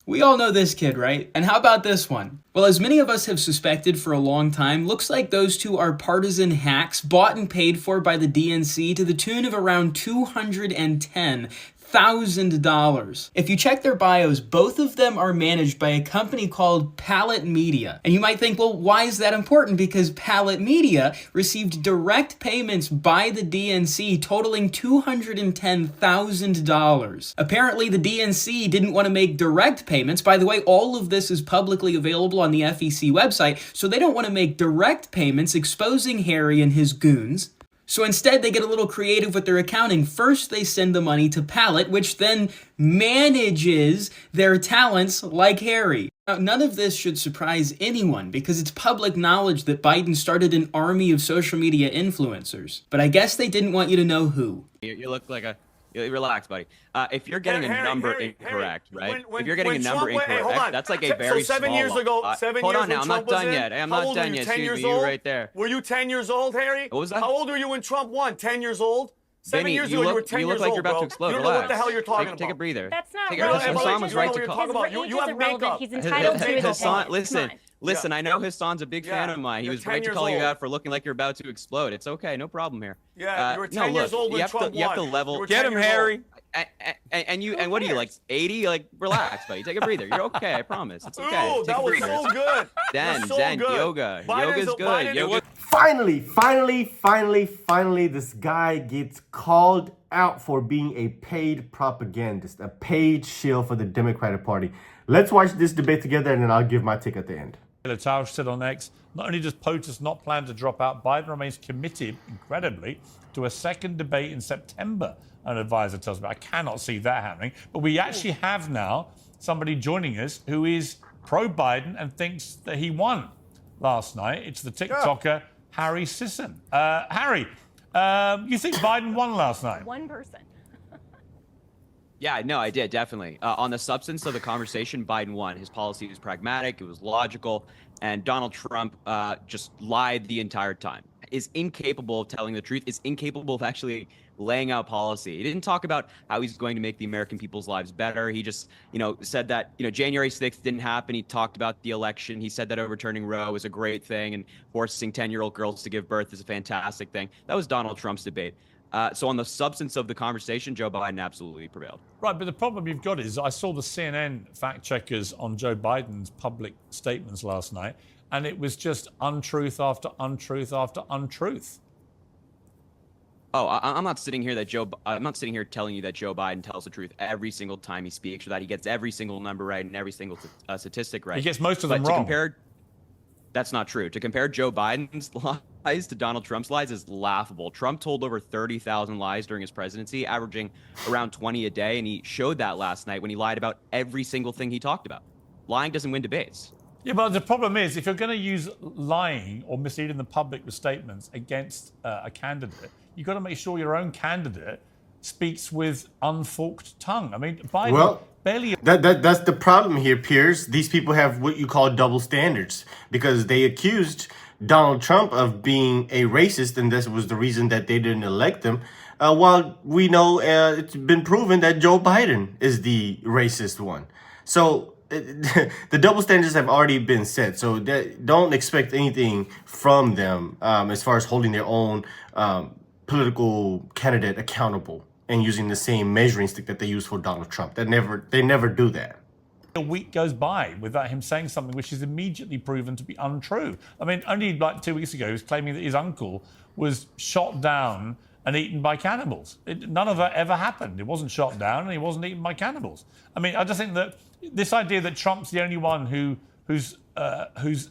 We all know this kid, right? And how about this one? Well, as many of us have suspected for a long time, looks like those two are partisan hacks bought and paid for by the DNC to the tune of around $210,000. If you check their bios, both of them are managed by a company called Palette Media. And you might think, well, why is that important? Because Palette Media received direct payments by the DNC totaling $210,000. Apparently, the DNC didn't want to make direct payments. By the way, all of this is publicly available on the FEC website, so they don't want to make direct payments exposing Harry and his goons. So instead, they get a little creative with their accounting. First, they send the money to Palette, which then manages their talents like Harry. Now, none of this should surprise anyone because it's public knowledge that Biden started an army of social media influencers. But I guess they didn't want you to know who. You look like a... Relax, buddy. If you're getting a number incorrect, right? When if you're getting a number Trump incorrect, that's like a very so 7 small years ago, one. 7 Hold years on now, when I'm Trump not done was in, yet. I'm how not old done were you, yet. 10 See, years you old? right there. Were you 10 years old, Harry? What was that? How old were you when Trump won? 10 years old? 7 Vinny, years you ago, you were look, 10 you years look like old, you're about bro. to explode. You don't know Relax. what the hell you're talking about. Take a breather. That's not relevant. Hassan was right to His call. age isn't relevant. He's entitled to his Hassan, opinion. listen. I know Hassan's a big fan of mine. He You're was 10 right to years call you old. out for looking like you're about to explode. It's okay, no problem here. Yeah, you were 10 no, years look, old when you have Trump to, you have to won. level. You were Get 10 him, years old. Harry. And what are you, like 80? Like, relax, buddy. Take a breather. You're okay. I promise. It's okay. Ooh, Take that a was breather. so good. Zen, so Zen, good. yoga. Biden's Yoga's a- good. Biden- Yoga. Finally, this guy gets called out for being a paid propagandist, a paid shill for the Democratic Party. Let's watch this debate together and then I'll give my take at the end. Tausch said on X, not only does POTUS not plan to drop out, Biden remains committed, incredibly, to a second debate in September, an advisor tells me. I cannot see that happening. But we actually have now somebody joining us who is pro-Biden and thinks that he won last night. It's the TikToker Harry Sisson. Harry, you think Biden won last night? One person. Yeah, no, I did, definitely. On the substance of the conversation, Biden won. His policy was pragmatic, it was logical, and Donald Trump just lied the entire time. Is incapable of telling the truth, is incapable of actually laying out policy. He didn't talk about how he's going to make the American people's lives better. He just, said that, January 6th didn't happen. He talked about the election. He said that overturning Roe is a great thing and forcing 10-year-old girls to give birth is a fantastic thing. That was Donald Trump's debate. So on the substance of the conversation, Joe Biden absolutely prevailed. Right, but the problem you've got is I saw the CNN fact checkers on Joe Biden's public statements last night, and it was just untruth after untruth after untruth. Oh, I'm not sitting here I'm not sitting here telling you that Joe Biden tells the truth every single time he speaks, or that he gets every single number right and every single statistic right. He gets most of But them to wrong. compare, that's not true. To compare Joe Biden's lies to Donald Trump's lies is laughable. Trump told over 30,000 lies during his presidency, averaging around 20 a day, and he showed that last night when he lied about every single thing he talked about. Lying doesn't win debates. Yeah, but the problem is, if you're going to use lying or misleading the public with statements against a candidate, you've got to make sure your own candidate speaks with unforked tongue. I mean, Biden barely... That's the problem here, Piers. These people have what you call double standards because they accused Donald Trump of being a racist, and this was the reason that they didn't elect him. While we know it's been proven that Joe Biden is the racist one. So the double standards have already been set. So don't expect anything from them as far as holding their own political candidate accountable and using the same measuring stick that they use for Donald Trump. They never do that. A week goes by without him saying something which is immediately proven to be untrue. I mean, only like 2 weeks ago, he was claiming that his uncle was shot down and eaten by cannibals. None of that ever happened. He wasn't shot down and he wasn't eaten by cannibals. I mean, I just think that this idea that Trump's the only one whose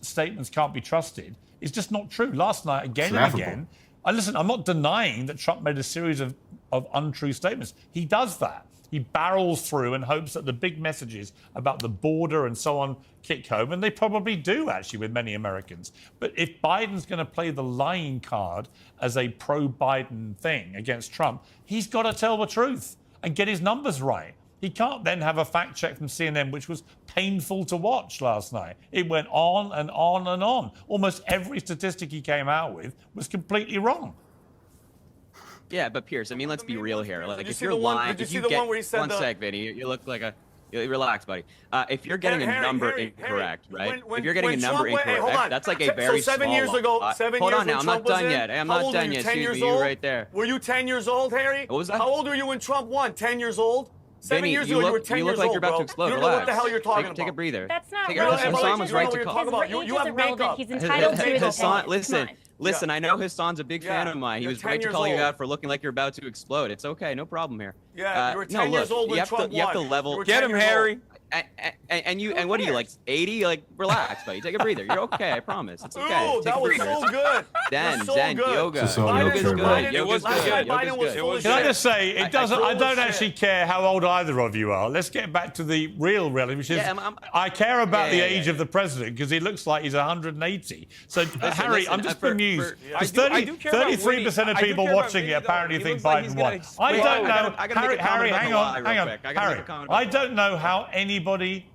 statements can't be trusted is just not true. Last night, again and again, I'm not denying that Trump made a series of untrue statements. He does that. He barrels through and hopes that the big messages about the border and so on kick home, and they probably do, actually, with many Americans. But if Biden's going to play the lying card as a pro-Biden thing against Trump, he's got to tell the truth and get his numbers right. He can't then have a fact check from CNN, which was painful to watch last night. It went on and on and on. Almost every statistic he came out with was completely wrong. Yeah, but Pierce, I mean, let's be real here. Like, Did you if see you're the one- lying, did you if see you the get one where he said one the- sec, Vinny, you look like a Relax, buddy. If you're getting a number incorrect, right? If you're getting a number incorrect, that's like a very so 7 small years ago, one. 7 Hold years on now, when I'm Trump not done was in, yet. I'm how not old were done you, yet. 10 Excuse years me, you old? right there. Were you 10 years old, Harry? What was that? How old were you when Trump won? 10 years old? 7 Vinny, years you ago, you were look, 10 you years look like old, you're about bro. to explode. You don't know Relax. what the hell you're talking about. Take a breather. That's not relevant. Hassan was right to You call. talk about. You have makeup. He's entitled to his Hassan, opinion. listen. Come on. Listen, Yeah. I know Hassan's a big fan Yeah. of mine. He You're was 10 right to years call you old. out for looking like you're about to explode. It's okay, no problem here. Yeah, you were 10 no, years look, old when you have Trump to, you have to won. level. You were Get 10 him, years old. Harry. And what are you like 80? Like relax, buddy. Take a breather. You're okay. I promise. It's okay. Ooh, Take that a was breather. so good. Zen, so Zen, good. yoga. It's all Yoga's yoga, good. bro. It was Yoga's good. good. Biden Yoga's was good. full of Can I shit. just say, it doesn't. I Full don't of actually shit. care how old either of you are. Let's get back to the real reality, which is Yeah, I care about Yeah, the yeah, age yeah. of the president because he looks like he's 180. So, Harry, listen, I'm just for- bemused. I Because do care about 33% of Winnie. I do people care about watching it Winnie, though. apparently He think looks like he's Biden gonna won. I explain- don't Well, know. I gotta make a comment Harry, about hang the lie on, real hang on. quick. I gotta make Harry, a comment about I the don't know how anybody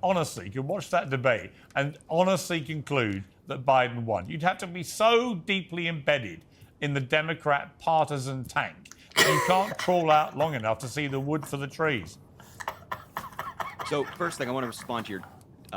honestly can watch that debate and honestly conclude that Biden won. You'd have to be so deeply embedded in the Democrat partisan tank that you can't crawl out long enough to see the wood for the trees. So first thing, I want to respond to your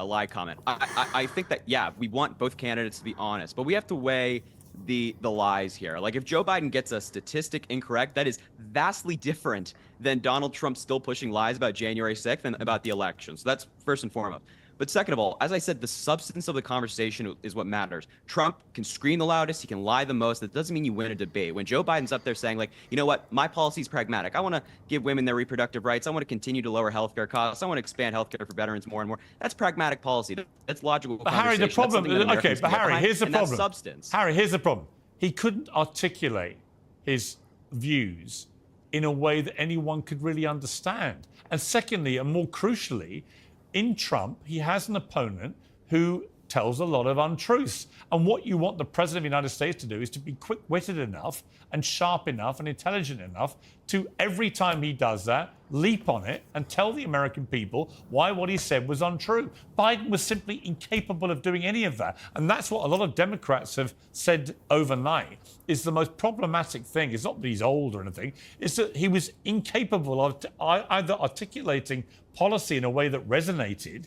lie comment. I think that, yeah, we want both candidates to be honest, but we have to weigh the lies here. Like if Joe Biden gets a statistic incorrect, that is vastly different than Donald Trump still pushing lies about January 6th and about the election. So that's first and foremost. But second of all, as I said, the substance of the conversation is what matters. Trump can scream the loudest, he can lie the most. That doesn't mean you win a debate. When Joe Biden's up there saying, like, you know what, my policy is pragmatic. I want to give women their reproductive rights. I want to continue to lower healthcare costs. I want to expand healthcare for veterans more and more. That's pragmatic policy. That's logical. But Harry, the problem. Okay, but Harry, here's the problem. Substance. Harry, here's the problem. He couldn't articulate his views in a way that anyone could really understand. And secondly, and more crucially, in Trump, he has an opponent who tells a lot of untruths. And what you want the President of the United States to do is to be quick-witted enough and sharp enough and intelligent enough to, every time he does that, leap on it and tell the American people why what he said was untrue. Biden was simply incapable of doing any of that. And that's what a lot of Democrats have said overnight is the most problematic thing. It's not that he's old or anything. It's that he was incapable of either articulating policy in a way that resonated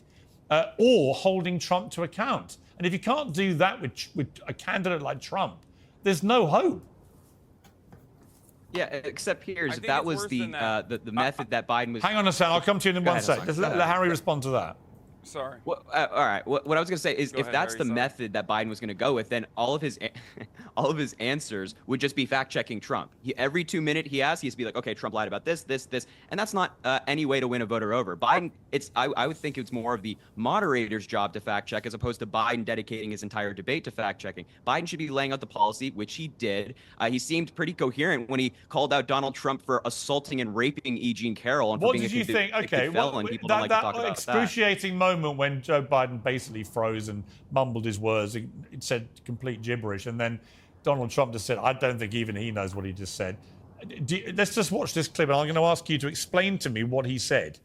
or holding Trump to account. And if you can't do that with a candidate like Trump, there's no hope. Yeah, except Piers, I if think that it's was worse the than that. the method that Biden was. Hang on a second, I'll come to you in Go one ahead, sec. Hassan. Just Go let ahead. Harry respond to that. Sorry. Well, all right. What I was going to say is, Go if ahead, that's Harry, the sorry. method that Biden was going to go with, then all of his answers would just be fact checking Trump. Every 2 minutes he has to be like, okay, Trump lied about this, and that's not any way to win a voter over. Biden, I would think it's more of the moderator's job to fact check as opposed to Biden dedicating his entire debate to fact checking. Biden should be laying out the policy, which he did. He seemed pretty coherent when he called out Donald Trump for assaulting and raping E. Jean Carroll and for What being did a you think? convicted Okay, felon. People don't like to talk about that. excruciating moment when Joe Biden basically froze and mumbled his words, it said complete gibberish, and then Donald Trump just said, I don't think even he knows what he just said. Let's just watch this clip, and I'm going to ask you to explain to me what he said.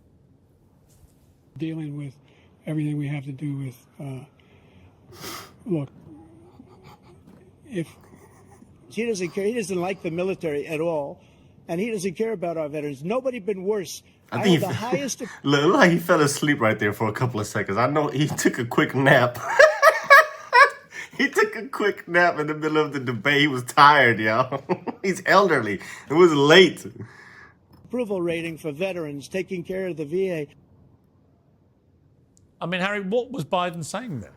Dealing with everything we have to do with, look, if he doesn't care, he doesn't like the military at all, and he doesn't care about our veterans. Nobody been worse. I think have the highest. look like he fell asleep right there for a couple of seconds. I know he took a quick nap. He took a quick nap in the middle of the debate. He was tired, y'all. He's elderly. It was late. Approval rating for veterans, taking care of the VA. I mean, Harry, what was Biden saying there?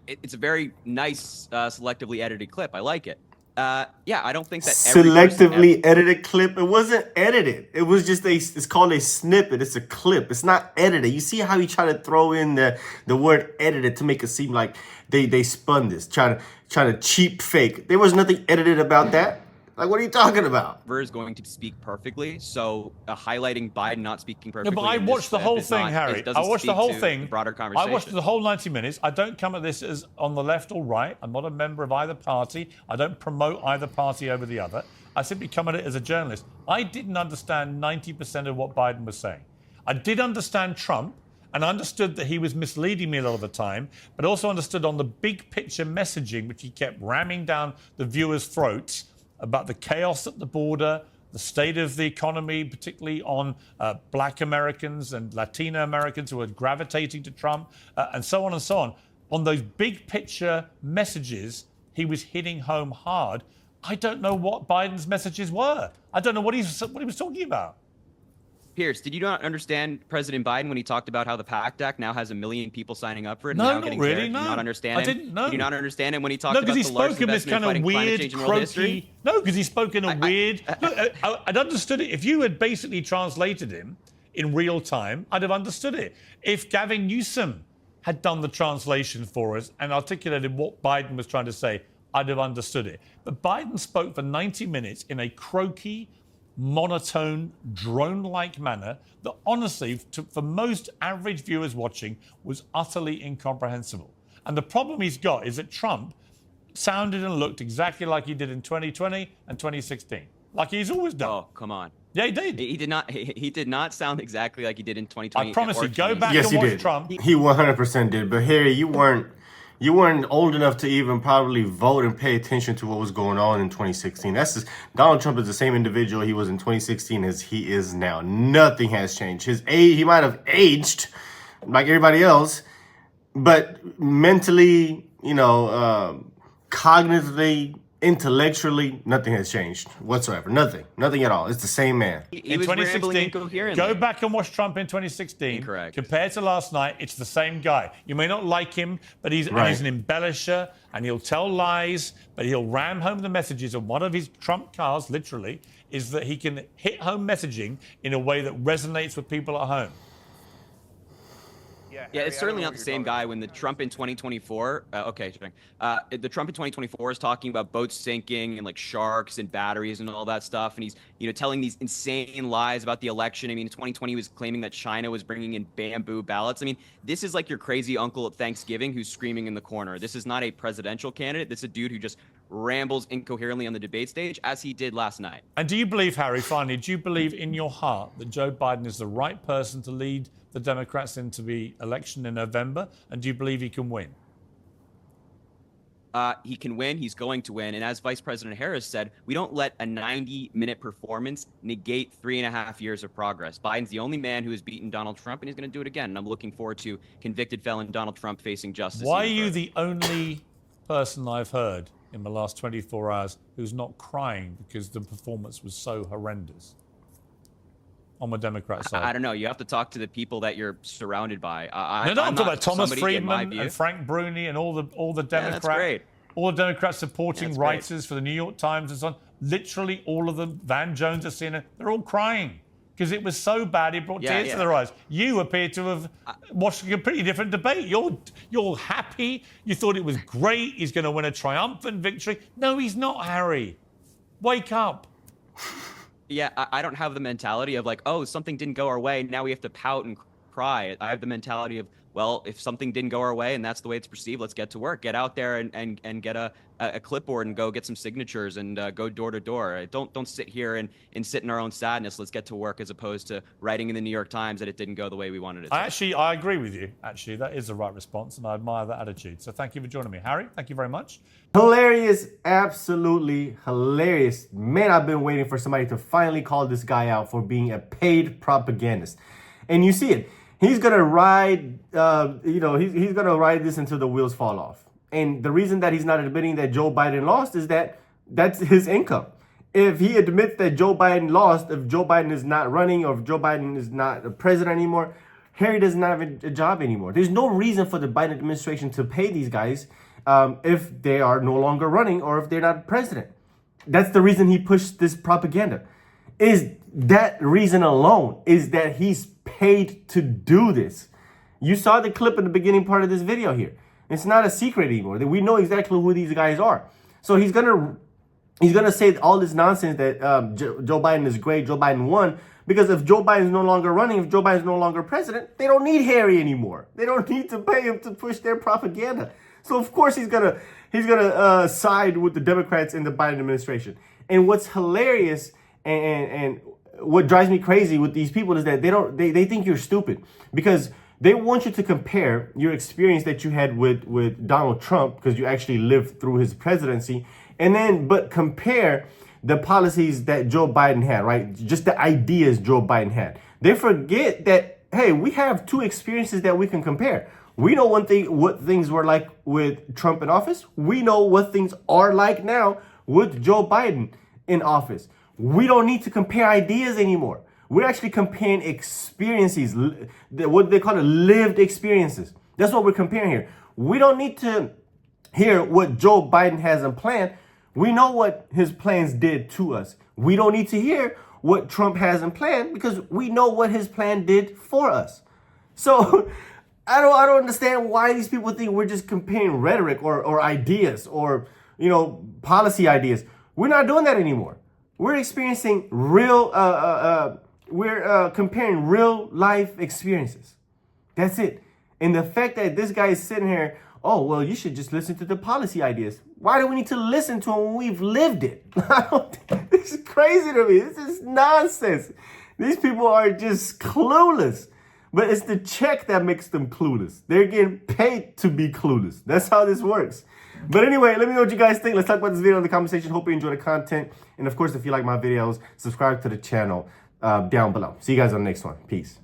It's a very nice, selectively edited clip. I like it. Yeah, I don't think that every person Selectively edited clip. It wasn't edited. It was just it's called a snippet. It's a clip. It's not edited. You see how he tried to throw in the word edited to make it seem like they spun this, trying to cheap fake. There was nothing edited about that. Like, what are you talking about? is going to speak perfectly. So highlighting Biden not speaking No, perfectly. but I in this watched the clip whole is thing, not- Harry. it doesn't I watched the speak whole to thing. the broader I conversation. watched the whole 90 minutes. I don't come at this as on the left or right. I'm not a member of either party. I don't promote either party over the other. I simply come at it as a journalist. I didn't understand 90% of what Biden was saying. I did understand Trump and understood that he was misleading me a lot of the time, but also understood on the big picture messaging, which he kept ramming down the viewers' throats about the chaos at the border, the state of the economy, particularly on black Americans and Latino Americans who are gravitating to Trump, and so on and so on. On those big picture messages, he was hitting home hard. I don't know what Biden's messages were. I don't know what he was talking about. Pierce, did you not understand President Biden when he talked about how the PACT Act now has 1 million people signing up for it? No, and now not getting really, tariffs? no. Did you not understand I him? didn't know. Did you not understand him when he talked No, about because he the largest spoke in this investment kind in of fighting climate weird, change in world history? croaky. No, because he spoke in a weird. Look, I'd understood it if you had basically translated him in real time. I'd have understood it. If Gavin Newsom had done the translation for us and articulated what Biden was trying to say, I'd have understood it. But Biden spoke for 90 minutes in a croaky, monotone, drone-like manner that honestly, for most average viewers watching, was utterly incomprehensible. And the problem he's got is that Trump sounded and looked exactly like he did in 2020 and 2016, like he's always done. Oh, come on. Yeah, he did. He did not. He did not sound exactly like he did in 2020. I promise or you, go 2016. back Yes, and he watch did. Trump. He 100% did. But Harry, you weren't old enough to even probably vote and pay attention to what was going on in 2016. Donald Trump is the same individual he was in 2016 as he is now. Nothing has changed. His age, he might have aged like everybody else, but mentally, cognitively, intellectually, nothing has changed whatsoever. Nothing at all. It's the same man. He In was rambling 2016, incoherently. go back and watch Trump in 2016. Incorrect. Compared to last night, it's the same guy. You may not like him, but he's Right. an embellisher, and he'll tell lies, but he'll ram home the messages. And one of his trump cards, literally, is that he can hit home messaging in a way that resonates with people at home. Yeah, it's certainly not the same guy when the Trump in 2024. The Trump in 2024 is talking about boats sinking and like sharks and batteries and all that stuff, and he's telling these insane lies about the election. I mean, in 2020 he was claiming that China was bringing in bamboo ballots. I mean, this is like your crazy uncle at Thanksgiving who's screaming in the corner. This is not a presidential candidate. This is a dude who just rambles incoherently on the debate stage, as he did last night. And do you believe, Harry, finally, do you believe in your heart that Joe Biden is the right person to lead the Democrats into the election in November? And do you believe he can win? He can win. He's going to win. And as Vice President Harris said, we don't let a 90-minute performance negate 3.5 years of progress. Biden's the only man who has beaten Donald Trump, and he's going to do it again. And I'm looking forward to convicted felon Donald Trump facing justice. Why are in you November. the only person I've heard in the last 24 hours who's not crying because the performance was so horrendous on the Democrat side? I don't know. You have to talk to the people that you're surrounded by. No, I'm I'm talking not about Thomas somebody, in my Friedman view. and Frank Bruni and all the that's great. all the Democrats supporting That's great. writers for the New York Times and so on. Literally all of them. Van Jones, CNN, they're all crying because it was so bad it brought tears to their eyes. You appear to have watched a completely different debate. You're happy. You thought it was great. He's going to win a triumphant victory. No, he's not, Harry. Wake up. Yeah, I don't have the mentality of like, oh, something didn't go our way, now we have to pout and cry. I have the mentality of, well, if something didn't go our way and that's the way it's perceived, let's get to work. Get out there and get a clipboard and go get some signatures and go door to door. Don't sit here and sit in our own sadness. Let's get to work, as opposed to writing in the New York Times that it didn't go the way we wanted it to. I agree with you. Actually, that is the right response, and I admire that attitude. So thank you for joining me. Harry, thank you very much. Hilarious, absolutely hilarious. Man, I've been waiting for somebody to finally call this guy out for being a paid propagandist. And you see it. He's gonna ride, he's gonna ride this until the wheels fall off. And the reason that he's not admitting that Joe Biden lost is that that's his income. If he admits that Joe Biden lost, if Joe Biden is not running, or if Joe Biden is not a president anymore, Harry doesn't have a job anymore. There's no reason for the Biden administration to pay these guys if they are no longer running or if they're not president. That's the reason he pushed this propaganda. Is that reason alone, is that he's paid to do this. You saw the clip in the beginning part of this video here. It's not a secret anymore. We know exactly who these guys are. So he's gonna say all this nonsense that Joe Biden is great, Joe Biden won, because if Joe Biden is no longer running, if Joe Biden is no longer president, they don't need Harry anymore. They don't need to pay him to push their propaganda. So of course he's gonna side with the Democrats in the Biden administration. And what's hilarious and what drives me crazy with these people is that they think you're stupid, because they want you to compare your experience that you had with Donald Trump, because you actually lived through his presidency, but compare the policies that Joe Biden had, right? Just the ideas Joe Biden had. They forget that, hey, we have two experiences that we can compare. We know what things were like with Trump in office. We know what things are like now with Joe Biden in office. We don't need to compare ideas anymore. We're actually comparing experiences, what they call it, lived experiences. That's what we're comparing here. We don't need to hear what Joe Biden has in plan. We know what his plans did to us. We don't need to hear what Trump has in plan because we know what his plan did for us. So I don't understand why these people think we're just comparing rhetoric or ideas or, policy ideas. We're not doing that anymore. We're experiencing real, we're comparing real life experiences. That's it. And the fact that this guy is sitting here, oh, well, you should just listen to the policy ideas. Why do we need to listen to them when we've lived it? This is crazy to me. This is nonsense. These people are just clueless. But it's the check that makes them clueless. They're getting paid to be clueless. That's how this works. But anyway, let me know what you guys think. Let's talk about this video in the comment section. Hope you enjoy the content. And of course, if you like my videos, subscribe to the channel down below. See you guys on the next one. Peace.